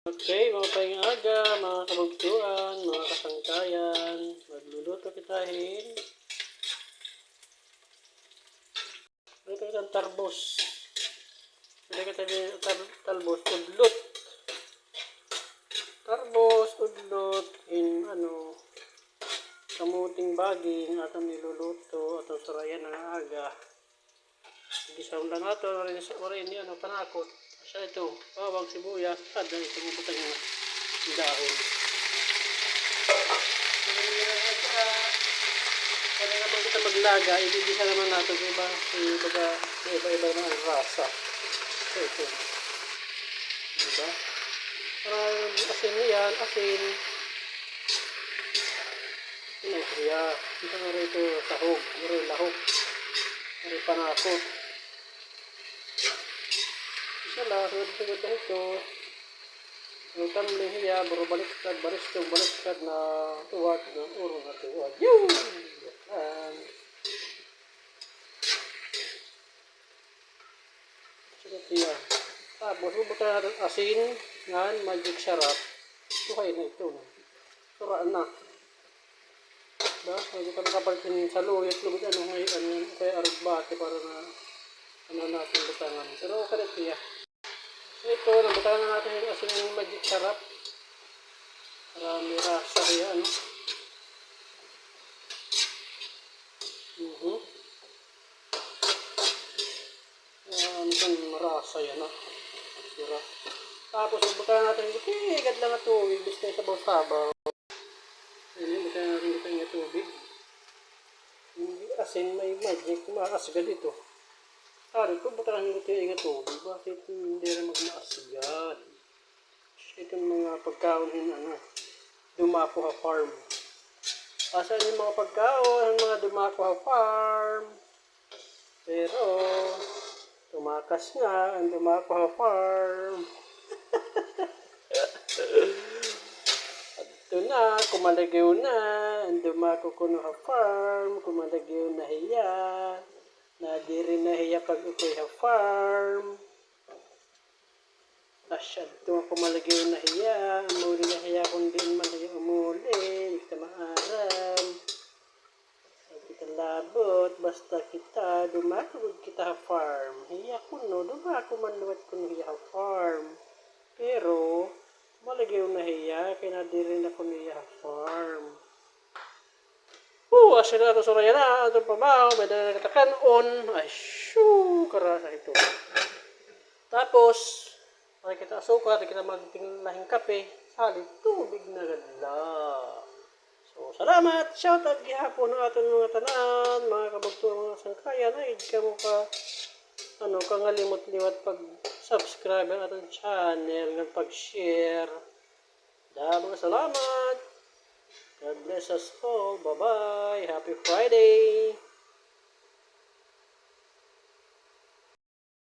Okay, mga paing aga, mga kabugtuan, mga kasangkayan, magluluto kitahin. Ito kitang tarbos. Ito kitang talbos, udlot. Tarbos, udlot, in kamuting baging, atong niluluto, atong surayan ng aga. Hindi sa ulan nato, orin ni panakot. Sa ito, bawang sibuyas, at ito mo butang yung dahon. Kaya naman kita maglaga, ibibisa naman natin sa iba-iba ng rasa. Ito. Diba? Asin yan, asin. Siya. Ito nga rito sahog, ito lahok. Ito panakot. Isa lang, sunod-sunod na ito. Ang kamling hiya, baro baliktad na tuwad, na urong na tuwad. Yun! Yan. Sunod siya. Tapos, bubuta natin asin, yan, magic sarap. Sukay na ito. Suraan na. Diba? Hindi ka nakapalitin sa luyot, kaya aragbate para na natin butangan. Pero okay na siya. Ito, nabutangan na natin yung asin ng magic sarap. Marami rasa kaya, Yan, marasa yan, Sira. Tapos, nabutangan natin yung agad lang na tubig, bis na sabaw-sabaw. Ayan, nabutangan natin yung tubig. Hindi asin, may magic, makakasagad ito. Sabi ko, ba't ang ito yung tubig? Bakit hindi rin magmaasigan? Itong mga pagkaon Dumakuha Farm. Asan yung mga pagkaon ng mga Dumakuha Farm? Pero, tumakas nga ang Dumakuha Farm. Ito na, kumalagyaw na ang Dumakuha Farm. Kumalagyaw na hiya. Na di rin nahiya pag ito'y farm. Asyad ito ako malagyan na hiya. Amuli na hiya kung di man hiya umuli. Hindi kita maaram. Kita labot. Basta kita dumakod kita farm. Hiya ko dumako man luwat ko hiya farm. Pero, malagyan na hiya. Kaya na di rin ako hiya farm. Asya na ito suraya na. Itong pamaw. May dala katakan on. Ay, shoo. Karasa ito. Tapos, makikita asukar. Kita magtinglahing kape. Salit tubig na ganda. So, salamat. Shout out gihapon ng ating mga tanan. Mga kabagtuang mga sangkayan. Ay, di ka mo kangalimot-liwat pag-subscribe ang ating channel. Ng pag-share. Mga salamat. God bless us all. Bye-bye. Happy Friday.